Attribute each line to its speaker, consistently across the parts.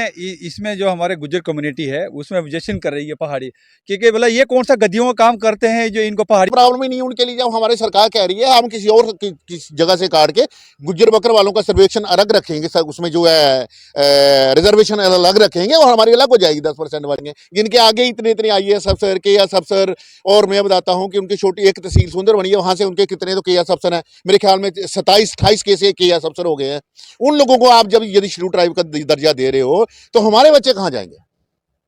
Speaker 1: इसमें जो हमारे गुज्जर कम्युनिटी है उसमें ऑब्जेक्शन कर रही है पहाड़ी, क्योंकि बोला ये कौन सा गद्दियों का काम करते हैं जो इनको पहाड़ी
Speaker 2: प्रॉब्लम ही नहीं है उनके लिए। जब हमारी सरकार कह रही है हम किसी और किसी जगह से काट के गुज्जर बकर वालों का सर्वेक्षण अलग रखेंगे, सर उसमें जो है रिजर्वेशन अलग रखेंगे और हमारी अलग हो जाएगी 10% बढ़ेंगे। जिनके आगे इतने इतने IAS अफसर KS अफसर, और मैं बताता हूँ कि उनकी छोटी एक तहसील सुंदर बनी है, वहां से उनके कितने तो KS अफसर हैं, मेरे ख्याल में 27-28 के KS अफसर हो गए हैं। उन लोगों को आप जब यदि शेड्यूल ट्राइब का दर्जा दे रहे हो तो हमारे बच्चे कहाँ जाएंगे?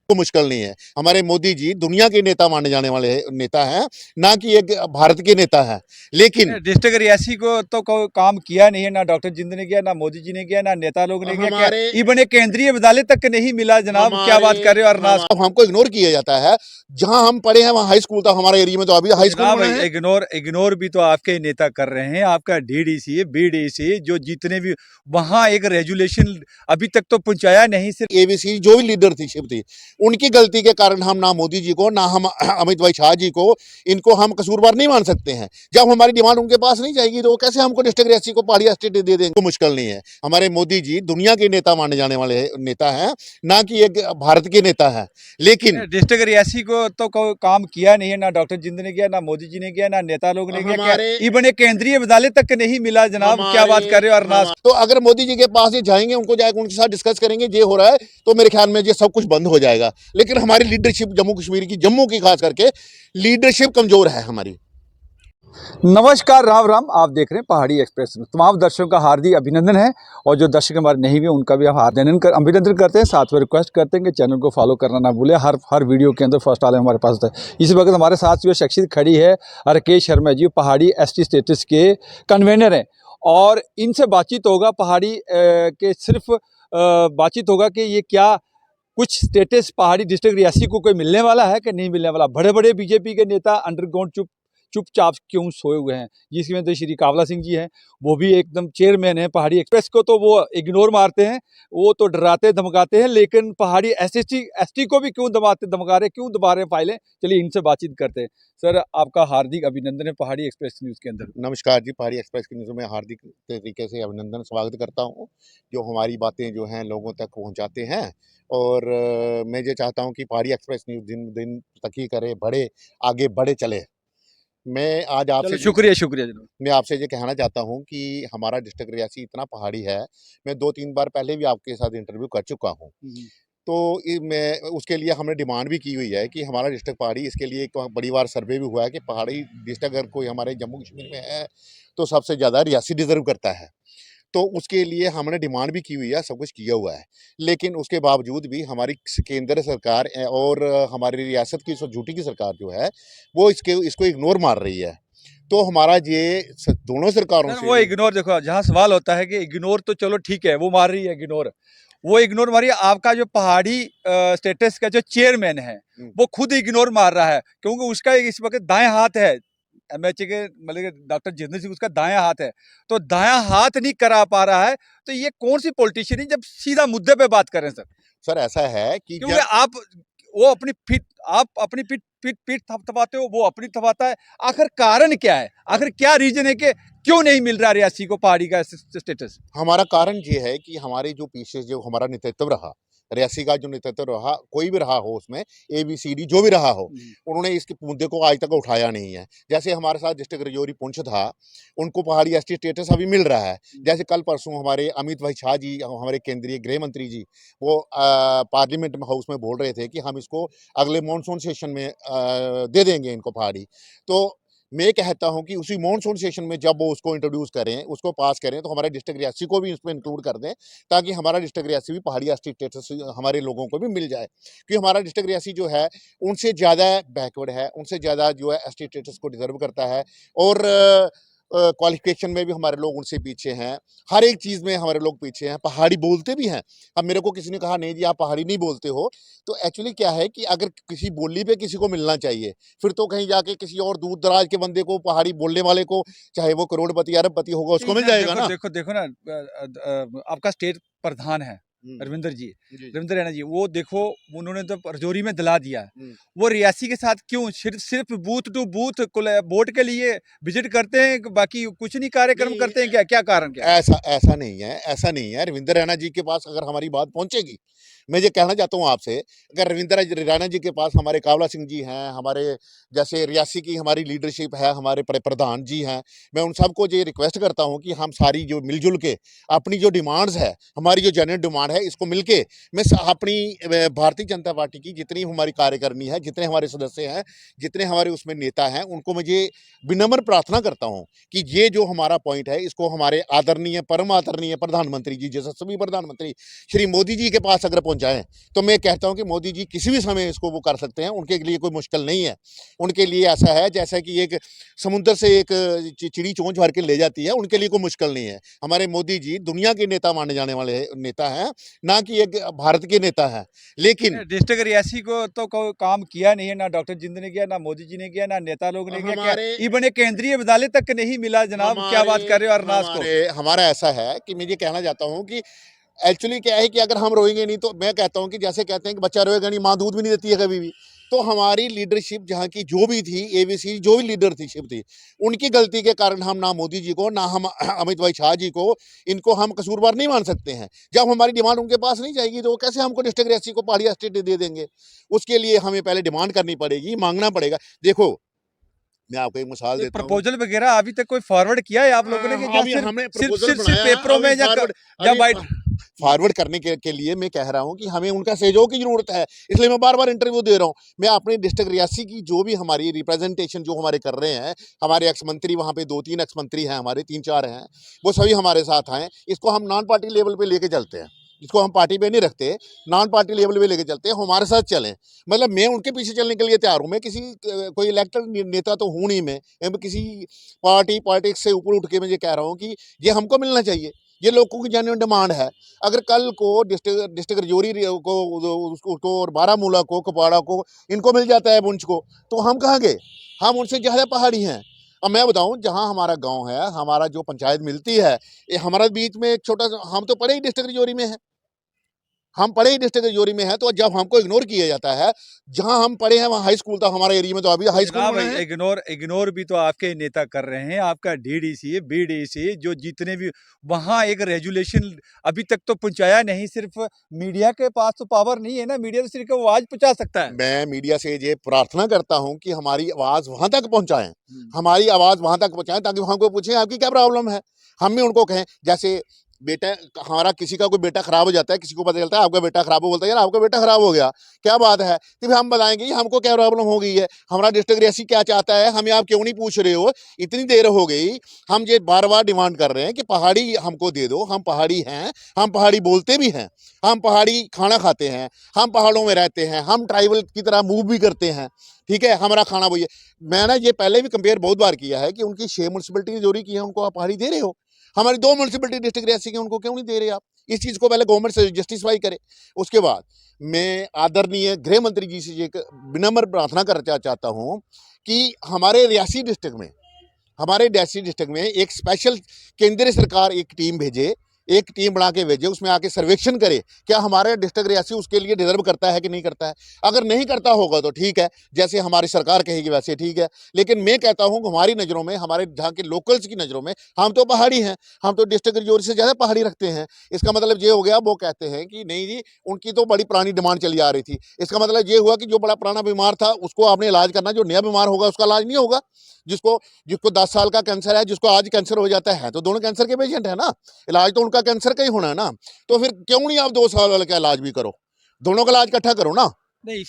Speaker 2: तो मुश्किल नहीं है। हमारे मोदी जी दुनिया के नेता माने जाने वाले नेता हैं, ना कि एक भारत के नेता हैं। लेकिन
Speaker 1: डिस्ट्रिक्ट रियासी को तो कोई काम किया नहीं है, ना डॉक्टर जिंद ने किया, ना मोदी जी ने किया, ना नेता लोग ने किया। क्या इवन एक केंद्रीय विद्यालय तक नहीं मिला जनाब, क्या बात कर रहे हो? और ना
Speaker 2: हमको इग्नोर किया जाता है। जहां हम पढ़े हैं वहां हाई स्कूल था, हमारे एरिया में तो अभी हाई स्कूल
Speaker 1: इग्नोर भी तो आपके नेता कर रहे हैं। आपका DDC BDC जो जितने भी वहां एक रेजुलेशन अभी तक तो पहुंचाया नहीं। सिर्फ
Speaker 2: ABC जो भी लीडरशिप थी उनकी गलती के कारण हम ना मोदी जी को, ना हम अमित भाई शाह जी को, इनको हम कसूरवार नहीं मान सकते हैं। जब हमारी डिमांड उनके पास नहीं जाएगी तो कैसे हमको डिस्ट्रिक्ट रियासी को पहाड़ी एसटी दे देंगे? तो मुश्किल नहीं है। हमारे मोदी जी दुनिया के नेता माने जाने वाले नेता हैं, ना कि एक भारत के नेता हैं। लेकिन
Speaker 1: डिस्ट्रिक्ट रियासी को तो कोई काम किया नहीं है, ना डॉक्टर जिंद ने किया, ना मोदी जी ने किया, ना नेता लोग ने किया। क्या इवन एक केंद्रीय विद्यालय तक नहीं मिला जनाब, क्या बात कर रहे हो? और ना
Speaker 2: तो अगर मोदी जी के पास ही जाएंगे, उनको जाकर उनके साथ डिस्कस करेंगे ये हो रहा है, तो मेरे ख्याल में ये सब कुछ बंद हो जाएगा। लेकिन हमारी लीडरशिप जम्मू कश्मीर की, जम्मू की खास करके लीडरशिप कमजोर है हमारी।
Speaker 1: नमस्कार, राम राम। आप देख रहे हैं पहाड़ी एक्सप्रेस। तमाम दर्शकों का हार्दिक अभिनंदन है, और जो दर्शक हमारे नहीं हुए उनका भी हम अभिनंदन करते हैं। साथ में रिक्वेस्ट करते हैं कि चैनल को फॉलो करना ना भूलें। हर वीडियो के अंदर फर्स्ट वाले हमारे पास होता है। इस वक्त हमारे साथ जो शख्सियत खड़ी है, राकेश शर्मा जी, पहाड़ी ST स्टेटस के कन्वेनर हैं, और इनसे बातचीत होगा पहाड़ी के सिर्फ बातचीत होगा कि ये क्या कुछ स्टेटस पहाड़ी डिस्ट्रिक्ट रियासी को कोई मिलने वाला है कि नहीं मिलने वाला। बड़े बड़े BJP के नेता अंडरग्राउंड चुपचाप क्यों सोए हुए हैं, जिसमें तो श्री कावला सिंह जी हैं, वो भी एकदम चेयरमैन है पहाड़ी एक्सप्रेस को, तो वो इग्नोर मारते हैं, वो तो डराते धमकाते हैं। लेकिन पहाड़ी ST को भी क्यों धमका रहे, क्यों दबा रहे फाइलें? चलिए इनसे बातचीत करते हैं। सर, आपका हार्दिक अभिनंदन है पहाड़ी एक्सप्रेस न्यूज़ के अंदर।
Speaker 2: नमस्कार जी, पहाड़ी एक्सप्रेस की न्यूज़ में हार्दिक तरीके से अभिनंदन स्वागत करता हूँ, जो हमारी बातें जो हैं लोगों तक पहुँचाते हैं। और मैं ये चाहता हूँ कि पहाड़ी एक्सप्रेस न्यूज़ दिन दिन तरक्की करे, बढ़े, आगे बढ़े चले। मैं आज आपसे
Speaker 1: शुक्रिया जनाब।
Speaker 2: मैं आपसे ये कहना चाहता हूँ कि हमारा डिस्ट्रिक्ट रियासी इतना पहाड़ी है। मैं 2-3 बार पहले भी आपके साथ इंटरव्यू कर चुका हूँ। तो मैं उसके लिए हमने डिमांड भी की हुई है कि हमारा डिस्ट्रिक्ट पहाड़ी, इसके लिए एक बड़ी बार सर्वे भी हुआ है कि पहाड़ी डिस्ट्रिक्ट अगर कोई हमारे जम्मू कश्मीर में है तो सबसे ज़्यादा रियासी डिज़र्व करता है। तो उसके लिए हमने डिमांड भी की हुई है, सब कुछ किया हुआ है। लेकिन उसके बावजूद भी हमारी केंद्र सरकार और हमारी रियासत की यूटी की सरकार जो है वो इसको इग्नोर मार रही है। तो हमारा ये दोनों सरकारों से
Speaker 1: वो इग्नोर, देखो जहाँ सवाल होता है कि इग्नोर तो चलो ठीक है, वो मार रही है इग्नोर, वो इग्नोर मारिए। आपका जो पहाड़ी स्टेटस का जो चेयरमैन है वो खुद इग्नोर मार रहा है, क्योंकि उसका इस वक्त दाएं हाथ है MHA के, मतलब डॉक्टर जितेंद्र सिंह उसका दायां हाथ है, तो दायां हाथ नहीं करा पा रहा है। तो ये कौन सी पॉलिटिशियन है जब सीधा मुद्दे पे बात करें?
Speaker 2: सर ऐसा है कि
Speaker 1: क्योंकि आप अपनी पीठ थपथपाते हो, वो अपनी थपथपाता है। आखिर कारण क्या है? आखिर क्या रीजन है कि क्यों नहीं मिल रहा रियासी को पहाड़ी का स्टेटस?
Speaker 2: हमारा कारण ये है कि हमारे जो पीछे जो हमारा नेतृत्व रहा, रियासी का जो नेतृत्व रहा, कोई भी रहा हो उसमें, ABCD जो भी रहा हो, उन्होंने इसके मुद्दे को आज तक उठाया नहीं है। जैसे हमारे साथ डिस्ट्रिक्ट रजौरी पुंछ था, उनको पहाड़ी ST स्टेटस अभी मिल रहा है। जैसे कल परसों हमारे अमित भाई शाह जी, हमारे केंद्रीय गृह मंत्री जी, वो पार्लियामेंट में हाउस में बोल रहे थे कि हम इसको अगले मानसून सेशन में दे देंगे इनको पहाड़ी। तो मैं कहता हूं कि उसी मानसून सेशन में जब वो उसको इंट्रोड्यूस करें, उसको पास करें, तो हमारे डिस्ट्रिक्ट रियासी को भी इसमें इंक्लूड कर दें, ताकि हमारा डिस्ट्रिक्ट रियासी भी पहाड़ी ST स्टेटस हमारे लोगों को भी मिल जाए। क्योंकि हमारा डिस्ट्रिक्ट रियासी जो है उनसे ज़्यादा बैकवर्ड है, उनसे ज़्यादा जो है ST स्टेटस को डिजर्व करता है। और क्वालिफिकेशन में भी हमारे लोग उनसे पीछे हैं, हर एक चीज़ में हमारे लोग पीछे हैं। पहाड़ी बोलते भी हैं। अब मेरे को किसी ने कहा नहीं जी आप पहाड़ी नहीं बोलते हो, तो एक्चुअली क्या है कि अगर किसी बोली पे किसी को मिलना चाहिए, फिर तो कहीं जाके किसी और दूर दराज के बंदे को, पहाड़ी बोलने वाले को, चाहे वो करोड़पति अरबपति होगा, उसको मिल जाएगा ना।
Speaker 1: देखो ना, आपका स्टेट प्रधान है, रविंदर जी,
Speaker 2: जी।
Speaker 1: रविंदर रैना जी, वो देखो उन्होंने तो रजौरी में दिला दिया है।
Speaker 2: हम्म।
Speaker 1: वो रियासी के साथ क्यों सिर्फ सिर्फ बूथ टू बूथ वोट के लिए विजिट करते हैं, बाकी कुछ नहीं कार्यक्रम
Speaker 2: नहीं,
Speaker 1: करते हैं क्या? क्या कारण क्या है?
Speaker 2: ऐसा ऐसा नहीं है, ऐसा नहीं है। रविंद्र रैना जी के पास अगर हमारी बात पहुंचेगी, मैं ये कहना चाहता हूं आपसे, अगर रविंद्र रैना जी के पास हमारे कावला सिंह जी हैं, हमारे जैसे रियासी की हमारी लीडरशिप है, हमारे प्रधान जी हैं, मैं उन सबको ये रिक्वेस्ट करता हूं कि हम सारी जो मिलजुल के अपनी जो डिमांड्स है, हमारी जो जेन्युइन डिमांड है, इसको मिलके मैं अपनी भारतीय जनता पार्टी की जितनी हमारी कार्यकारिणी है, जितने हमारे सदस्य हैं, जितने हमारे उसमें नेता हैं, उनको मुझे विनम्र प्रार्थना करता हूं कि ये जो हमारा पॉइंट है, इसको हमारे आदरणीय परम आदरणीय प्रधानमंत्री जी जैसे सभी प्रधानमंत्री श्री मोदी जी के पास अगर पहुंचाएं, तो मैं कहता हूं कि मोदी जी किसी भी समय इसको वो कर सकते हैं, उनके लिए कोई मुश्किल नहीं है। उनके लिए ऐसा है जैसा कि एक समुद्र से एक चिड़ी चोंच भर के ले जाती है, उनके लिए कोई मुश्किल नहीं है। हमारे मोदी जी दुनिया के नेता माने जाने वाले नेता हैं, ना कि एक भारत के नेता हैं। लेकिन
Speaker 1: डिस्ट्रिक्ट रियासी को तो कोई काम किया नहीं है, ना डॉक्टर जिंद ने किया, ना मोदी जी ने किया, ना नेता लोग ने किया। क्या
Speaker 2: हमारे
Speaker 1: इवन एक केंद्रीय विद्यालय तक नहीं मिला जनाब? क्या बात कर रहे हो अरनास को?
Speaker 2: हमारा ऐसा है कि मैं ये कहना चाहता हूं कि एक्चुअली क्या है कि अगर हम रोएंगे नहीं, तो मैं कहता हूं कि जैसे कहते हैं कि बच्चा रोएगा नहीं, माँ दूध भी नहीं देती है कभी भी। तो हमारी लीडरशिप जहाँ की जो भी थी, एबीसी जो भी लीडरशिप थी, उनकी गलती के कारण हम ना मोदी जी को, ना हम अमित भाई शाह जी को, इनको हम कसूरवार नहीं मान सकते हैं। जब हमारी डिमांड उनके पास नहीं जाएगी, तो वो कैसे हमको डिस्ट्रिक्ट रियासी को पहाड़ी स्टेट दे देंगे? उसके लिए हमें पहले डिमांड करनी पड़ेगी, मांगना पड़ेगा। देखो, मैं आपको एक मिसाल देता हूँ।
Speaker 1: प्रपोजल वगैरह अभी तक कोई फॉरवर्ड किया है आप लोगों ने, कि
Speaker 2: अभी
Speaker 1: सिर्फ
Speaker 2: हमने
Speaker 1: सिर्फ
Speaker 2: प्रपोजल
Speaker 1: सिर्फ
Speaker 2: बनाया है,
Speaker 1: पेपरों में या बाइट?
Speaker 2: फॉरवर्ड करने के लिए मैं कह रहा हूं कि हमें उनका सहयोग की जरूरत है, इसलिए मैं बार बार इंटरव्यू दे रहा हूं। मैं अपने डिस्ट्रिक्ट रियासी की जो भी हमारी रिप्रेजेंटेशन जो हमारे कर रहे हैं, हमारे एक्स मंत्री वहां पे 2-3 एक्स मंत्री हैं, हमारे 3-4 हैं, वो सभी हमारे साथ आए। इसको हम नॉन पार्टी लेवल पे लेके चलते हैं, इसको हम पार्टी पे नहीं रखते, नॉन पार्टी लेवल पे लेके चलते हैं, हमारे साथ चलें। मतलब मैं उनके पीछे चलने के लिए तैयार हूं। मैं किसी कोई इलेक्टेड नेता तो हूं नहीं, मैं किसी पार्टी पॉलिटिक्स से ऊपर उठ के मैं ये कह रहा हूं कि ये हमको मिलना चाहिए, ये लोगों की जेन्युइन डिमांड है। अगर कल को डिस्ट्रिक्ट रजौरी को और बारामूला को, कुपवाड़ा को, इनको मिल जाता है पुंछ को, तो हम कहाँ गए? हम उनसे ज़्यादा पहाड़ी हैं। अब मैं बताऊं, जहां हमारा गांव है, हमारा जो पंचायत मिलती है, ये हमारा बीच में एक छोटा, हम तो पड़े ही डिस्ट्रिक्ट रजौरी में है, हम पढ़े ही डिस्ट्रिक्ट रजौरी में है। तो जब हमको इग्नोर किया जाता है, जहां हम पढ़े हैं वहां हाई स्कूल था हमारे एरिया में, तो अभी
Speaker 1: तो
Speaker 2: हाई स्कूल
Speaker 1: जनाब,
Speaker 2: बना है।
Speaker 1: इग्नोर इग्नोर भी तो आपके नेता कर रहे हैं। आपका डीडीसी, बीडीसी, जो जितने भी वहां एक रेजुलेशन अभी तक तो पहुंचाया नहीं। सिर्फ मीडिया के पास तो पावर नहीं है ना, मीडिया तो सिर्फ आवाज पहुंचा सकता है।
Speaker 2: मैं मीडिया से ये प्रार्थना करता हूं कि हमारी आवाज वहां तक पहुंचाएं,
Speaker 1: हम्म।
Speaker 2: हमारी आवाज वहां तक पहुंचाएं, ताकि वहां को पूछें आपकी क्या प्रॉब्लम है। हम भी उनको कहें, जैसे बेटा, हमारा किसी का कोई बेटा खराब हो जाता है, किसी को पता चलता है आपका बेटा खराब हो, बोलता है यार आपका बेटा खराब हो गया, क्या बात है? तो फिर हम बताएंगे हमको क्या प्रॉब्लम हो गई है, हमारा डिस्ट्रिक्ट रियासी क्या चाहता है, हमें आप क्यों नहीं पूछ रहे हो? इतनी देर हो गई, हम ये बार बार डिमांड कर रहे हैं कि पहाड़ी हमको दे दो, हम पहाड़ी हैं, हम पहाड़ी बोलते भी हैं, हम पहाड़ी खाना खाते हैं, हम पहाड़ों में रहते हैं, हम ट्राइबल की तरह मूव भी करते हैं, ठीक है, हमारा खाना वही है। मैंने ये पहले भी कंपेयर बहुत बार किया है कि उनकी 6 म्यूनसिपलिटी जोरी की है, उनको आप पहाड़ी दे रहे हो। हमारी 2 म्यूनसिपलिटी डिस्ट्रिक्ट रियासी की, उनको क्यों नहीं दे रहे आप? इस चीज़ को पहले गवर्नमेंट से जस्टिफाई करे। उसके बाद मैं आदरणीय गृह मंत्री जी से ये विनम्र प्रार्थना करना चाहता हूँ कि हमारे रियासी डिस्ट्रिक्ट में एक स्पेशल केंद्रीय सरकार एक टीम भेजे, एक टीम बना के भेजे, उसमें आके सर्वेक्षण करे, क्या हमारे डिस्ट्रिक्ट रियासी उसके लिए डिजर्व करता है कि नहीं करता है। अगर नहीं करता होगा तो ठीक है, जैसे हमारी सरकार कहेगी वैसे ठीक है। लेकिन मैं कहता हूं कि हमारी नज़रों में, हमारे जहाँ के लोकल्स की नज़रों में, हम तो पहाड़ी हैं, हम तो डिस्ट्रिक्ट रजौरी से ज़्यादा पहाड़ी रखते हैं। इसका मतलब ये हो गया, वो कहते हैं कि नहीं जी, उनकी तो बड़ी पुरानी डिमांड चली आ रही थी। इसका मतलब ये हुआ कि जो बड़ा पुराना बीमार था उसको आपने इलाज करना, जो नया बीमार होगा उसका इलाज नहीं होगा। जिसको जिसको 10 साल का कैंसर है, जिसको आज कैंसर हो जाता है, तो दोनों कैंसर के पेशेंट है ना, इलाज तो उनका कैंसर का ही होना है ना। तो फिर क्यों नहीं आप 2 साल वाले का इलाज भी करो, दोनों का इलाज इकट्ठा करो ना।
Speaker 1: नहीं,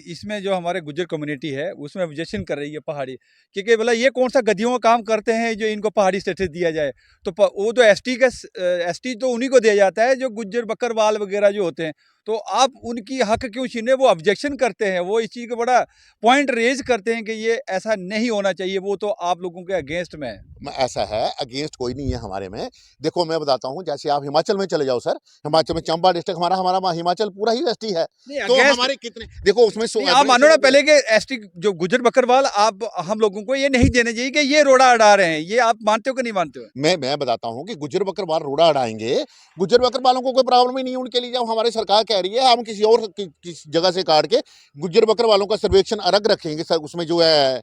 Speaker 1: इसमें जो हमारे गुज्जर कम्युनिटी है उसमें ऑब्जेक्शन कर रही है पहाड़ी, क्योंकि बोला ये कौन सा गधियों का काम करते हैं जो इनको पहाड़ी स्टेटस दिया जाए। तो वो तो एसटी तो उन्हीं को दिया जाता है जो गुज्जर बकरवाल वगैरह जो होते हैं। तो आप उनकी हक क्यों छीने? वो ऑब्जेक्शन करते हैं, वो इस चीज़ का बड़ा पॉइंट रेज करते हैं कि ये ऐसा नहीं होना चाहिए, वो तो आप लोगों के अगेंस्ट में है।
Speaker 2: ऐसा है, अगेंस्ट कोई नहीं है हमारे में। देखो मैं बताता हूँ, जैसे आप हिमाचल में चले जाओ सर, हिमाचल में चंबा डिस्ट्रिक्ट हमारा हमारा हिमाचल पूरा ही एसटी है।
Speaker 1: नहीं
Speaker 2: तो
Speaker 1: अगेंस्ट
Speaker 2: हमारे कितने देखो उसमें
Speaker 1: नहीं, आप मानो ना पहले के एसटी जो गुज्जर बकरवाल, आप हम लोगों को ये नहीं देने चाहिए कि ये रोड़ा अड़ा रहे हैं, ये आप मानते हो कि नहीं मानते हो?
Speaker 2: मैं बताता हूँ कि गुज्जर बकरवाल रोड़ा अड़ाएंगे, गुज्जर बकरवालों को कोई प्रॉब्लम ही नहीं है उनके लिए। जब हमारी सरकार कह रही है हम किसी और किसी जगह से काट के गुज्जर बकरवालों का सर्वेक्षण अलग रखेंगे सर, उसमें जो है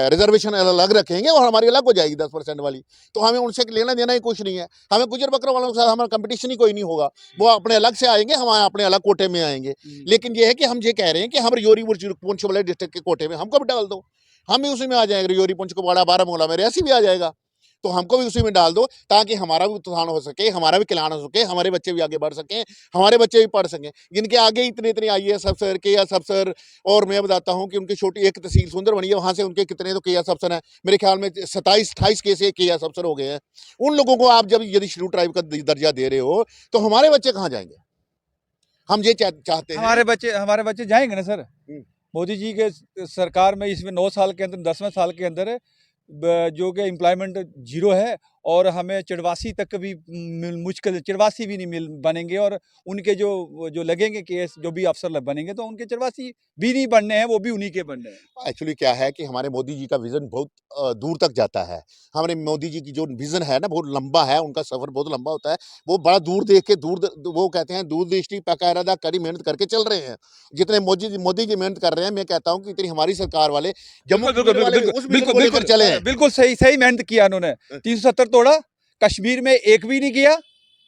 Speaker 2: रिजर्वेशन अलग रखेंगे और हमारी अलग हो जाएगी 10% वाली, तो हमें उनसे लेना देना ही कुछ नहीं है। हमें गुज्जर बकरवालों के साथ हमारा कंपटीशन ही कोई नहीं होगा, वो अपने अलग से आएंगे, हम अपने अलग कोटे में आएंगे। लेकिन ये है कि हम ये कह रहे हैं कि हम रियोरी पुंछ वाले डिस्ट्रिक्ट के कोटे में हमको भी डाल दो, हम भी उसी में आ जाएंगे। रियोरी पुंछ को बड़ा बारामूला में रियासी भी आ जाएगा, तो हमको भी उसी में डाल दो, ताकि हमारा भी उत्थान हो सके, हमारा भी कल्याण हो सके, हमारे बच्चे भी आगे बढ़ सकें, हमारे बच्चे भी पढ़ सकें। जिनके आगे इतने इतने IAS अफसर, KS अफसर, और मैं बताता हूँ कि उनकी छोटी एक तहसील सुंदर बनी है, वहाँ से उनके कितने तो KS अफसर हैं, मेरे ख्याल में 27-28 के KS अफसर हो गए हैं। उन लोगों को आप जब यदि शेड्यूल ट्राइब का दर्जा दे रहे हो, तो हमारे बच्चे कहाँ जाएंगे? हम ये चाहते हैं।
Speaker 1: हमारे बच्चे जाएंगे ना सर। मोदी जी के सरकार में इसमें 9 साल के अंदर, 10वें साल के अंदर जो कि एम्प्लॉयमेंट जीरो है, और हमें चिड़वासी तक भी मुश्किल, चिड़वासी भी नहीं मिल बनेंगे, और उनके जो लगेंगे केस, जो भी अफसर बनेंगे, तो उनके चिड़वासी भी नहीं बनने हैं, वो भी उन्हीं के बनने हैं।
Speaker 2: एक्चुअली क्या है कि हमारे मोदी जी का विजन बहुत दूर तक जाता है। हमारे मोदी जी की जो विजन है ना, बहुत लंबा है, उनका सफर बहुत लंबा होता है। वो बड़ा दूर देख के वो कहते हैं दूरदृष्टि पकायदा कड़ी मेहनत करके चल रहे हैं। जितने मोदी जी मेहनत कर रहे हैं, मैं कहता हूँ कि इतनी हमारी सरकार वाले जम्मू
Speaker 1: बिल्कुल
Speaker 2: कश्मीर वाले उस विजन को लेकर चले हैं।
Speaker 1: बिल्कुल सही सही मेहनत किया उन्होंने। 370 तोड़ा, कश्मीर में एक भी नहीं किया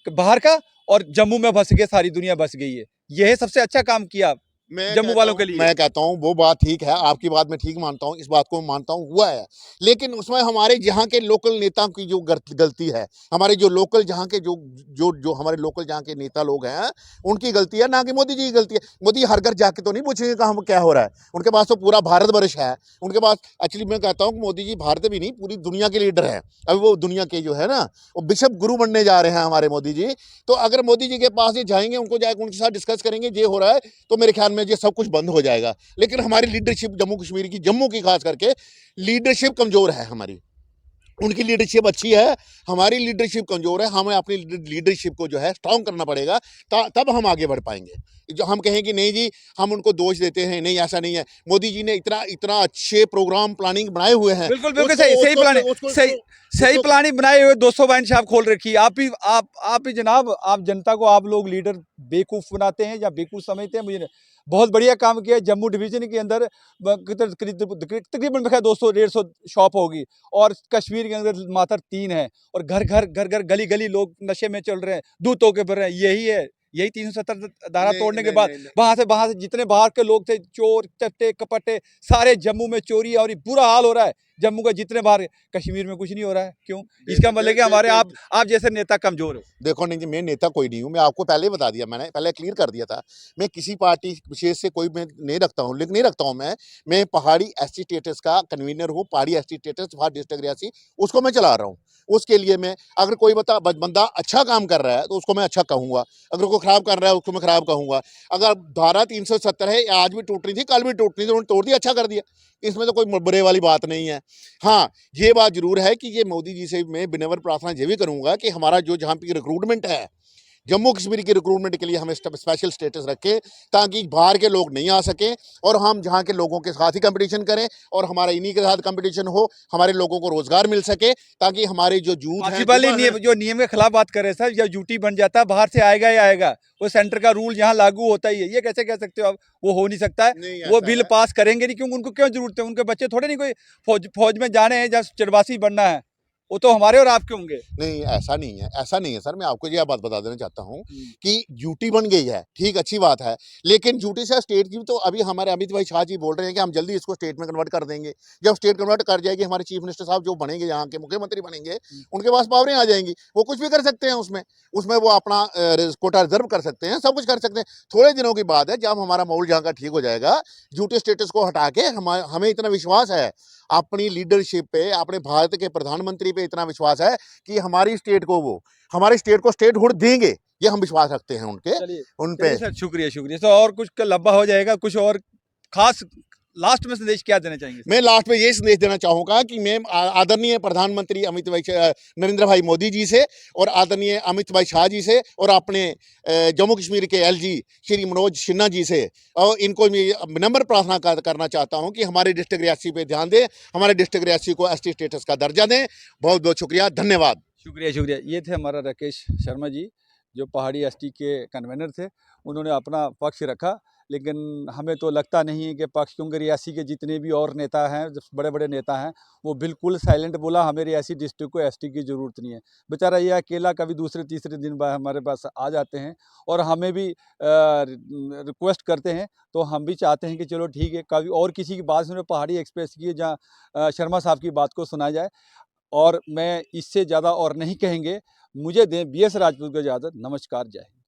Speaker 1: बाहर का, और जम्मू में बस गए, सारी दुनिया बस गई है। यह सबसे अच्छा काम किया जम्मू वालों के लिए।
Speaker 2: मैं कहता हूँ वो बात ठीक है, आपकी बात मैं ठीक मानता हूँ, इस बात को मैं मानता हूँ हुआ है। लेकिन उसमें हमारे जहाँ के लोकल नेताओं की जो गलती है, हमारे जो लोकल जहाँ के जो जो जो हमारे लोकल जहाँ के नेता लोग हैं, उनकी गलती है, ना कि मोदी जी की गलती है। मोदी हर घर जाके तो नहीं पूछेंगे कि हम क्या हो रहा है, उनके पास तो पूरा भारत वर्ष है उनके पास। एक्चुअली मैं कहता हूँ कि मोदी जी भारत भी नहीं, पूरी दुनिया के लीडर है। अभी वो दुनिया के जो है ना, वो बिशप गुरु बनने जा रहे हैं हमारे मोदी जी। तो अगर मोदी जी के पास ये जाएंगे, उनको जाकर उनके साथ डिस्कस करेंगे ये हो रहा है, तो मेरे ख्याल में ये सब कुछ बंद हो जाएगा। लेकिन हमारी लीडरशिप जम्मू कश्मीर की, जम्मू की खास करके लीडरशिप कमजोर है हमारी। उनकी लीडरशिप अच्छी है, हमारी लीडरशिप कमजोर है। हमें अपनी लीडरशिप को जो है स्ट्रांग करना पड़ेगा, तब हम आगे बढ़ पाएंगे। जो हम कहें कि नहीं जी हम उनको दोष देते हैं, नहीं ऐसा नहीं है। मोदी जी ने इतना इतना अच्छे प्रोग्राम प्लानिंग बनाए हुए हैं।
Speaker 1: बिल्कुल बिल्कुल सही प्लानिंग बनाए हुए। 200 वाइन शॉप खोल रखी है। आप ही जनाब, आप जनता को, आप लोग लीडर बेवकूफ बनाते हैं या बेवकूफ समझते हैं। मुझे बहुत बढ़िया काम किया है। जम्मू डिवीजन के अंदर तकरीबन 200-150 शॉप होगी, और कश्मीर के अंदर मात्र 3 है, और घर गली गली लोग नशे में चल रहे हैं, दूध तो के भर रहे हैं। यही 370 धारा तोड़ने के बाद वहां से जितने बाहर के लोग थे, चोर चट्टे कपटे, सारे जम्मू में चोरी और बुरा हाल हो रहा है। जम्मू का जितने बाहर, कश्मीर में कुछ नहीं हो रहा है। क्यों? इसका मतलब कि हमारे आप जैसे नेता कमजोर हो।
Speaker 2: देखो नहीं जी, मैं नेता कोई नहीं हूँ, मैं आपको पहले ही बता दिया, मैंने पहले क्लियर कर दिया था। मैं किसी पार्टी विशेष से कोई मैं नहीं रखता हूँ, लेकिन नहीं रखता हूँ मैं पहाड़ी ST स्टेटस का कन्वीनर हूँ। पहाड़ी ST स्टेटस डिस्ट्रिक्ट रियासी, उसको मैं चला रहा हूँ। उसके लिए मैं, अगर कोई बंदा अच्छा काम कर रहा है तो उसको मैं अच्छा कहूँगा, अगर कोई खराब कर रहा है उसको मैं खराब कहूँगा। अगर धारा 370 है, आज भी टूट रही थी, कल भी टूट रही थी, उन्होंने तोड़ दिया, अच्छा कर दिया, इसमें तो कोई बुरे वाली बात नहीं है। हाँ, ये बात जरूर है कि ये मोदी जी से मैं विनम्र प्रार्थना ये भी करूंगा कि हमारा जो जहाँ पे रिक्रूटमेंट है, जम्मू कश्मीर की रिक्रूटमेंट के लिए हमें स्पेशल स्टेटस रखें, ताकि बाहर के लोग नहीं आ सकें, और हम जहाँ के लोगों के साथ ही कंपटीशन करें, और हमारा इन्हीं के साथ कंपटीशन हो, हमारे लोगों को रोजगार मिल सके, ताकि हमारे जो यूथ है
Speaker 1: जो नियम के खिलाफ बात कर रहे हैं सर, जब ड्यूटी बन जाता है बाहर से आएगा ही आएगा, वो सेंटर का रूल यहाँ लागू होता ही है। ये कैसे कह सकते हो आप? वो हो नहीं सकता है। वो बिल पास करेंगे नहीं, क्योंकि उनको क्यों जरूरत है? उनके बच्चे थोड़े नहीं कोई फौज में जाने हैं, जब चरवासी बनना है, वो तो हमारे और आपके होंगे।
Speaker 2: नहीं, ऐसा नहीं है, ऐसा नहीं है सर। मैं आपको यह बात बता देना चाहता हूँ कि ड्यूटी बन गई है, ठीक, अच्छी बात है, लेकिन ड्यूटी से स्टेट की तो अभी हमारे अमित भाई शाह जी बोल रहे हैं कि हम जल्दी इसको स्टेट में कन्वर्ट कर देंगे। जब स्टेट कन्वर्ट कर जाएगी, हमारे चीफ मिनिस्टर साहब जो बनेंगे, यहाँ के मुख्यमंत्री बनेंगे, उनके पास पावरें आ जाएंगी, वो कुछ भी कर सकते हैं। उसमें वो अपना कोटा रिजर्व कर सकते हैं, सब कुछ कर सकते हैं। थोड़े दिनों की बात है, जब हमारा माहौल जहाँ का ठीक हो जाएगा, ड्यूटी स्टेटस को हटा के हमें इतना विश्वास है अपनी लीडरशिप पे, अपने भारत के प्रधानमंत्री पे इतना विश्वास है कि हमारी स्टेट को वो हमारी स्टेट को स्टेटहुड देंगे, ये हम विश्वास रखते हैं उनके
Speaker 1: चलिए
Speaker 2: उन पे।
Speaker 1: सर, शुक्रिया शुक्रिया। तो और कुछ का लंबा हो जाएगा, कुछ और खास लास्ट में संदेश क्या देना चाहेंगे?
Speaker 2: मैं लास्ट में ये संदेश देना चाहूँगा कि मैं आदरणीय प्रधानमंत्री नरेंद्र भाई मोदी जी से और आदरणीय अमित भाई शाह जी से और अपने जम्मू कश्मीर के एलजी श्री मनोज सिन्हा जी से और इनको मैं विनम्र प्रार्थना करना चाहता हूँ कि हमारे डिस्ट्रिक्ट रियासी पे ध्यान दें, हमारे डिस्ट्रिक्ट रियासी को एसटी स्टेटस का दर्जा दें। बहुत बहुत शुक्रिया, धन्यवाद।
Speaker 1: शुक्रिया शुक्रिया। ये थे हमारा राकेश शर्मा जी, जो पहाड़ी एसटी के कन्वेनर थे। उन्होंने अपना पक्ष रखा, लेकिन हमें तो लगता नहीं है कि पक्ष, क्योंकि रियासी के जितने भी और नेता हैं, जो बड़े बड़े नेता हैं, वो बिल्कुल साइलेंट बोला हमें रियासी डिस्ट्रिक्ट को एसटी की ज़रूरत नहीं है। बेचारा ये अकेला कभी दूसरे तीसरे दिन हमारे पास आ जाते हैं और हमें भी रिक्वेस्ट करते हैं, तो हम भी चाहते हैं कि चलो ठीक है, कभी और किसी की बात सुने, पहाड़ी एक्सप्रेस की जहाँ शर्मा साहब की बात को सुना जाए। और मैं इससे ज़्यादा और नहीं कहेंगे, मुझे दें BS राजपूत को इजाज़त। नमस्कार, जय हिंद।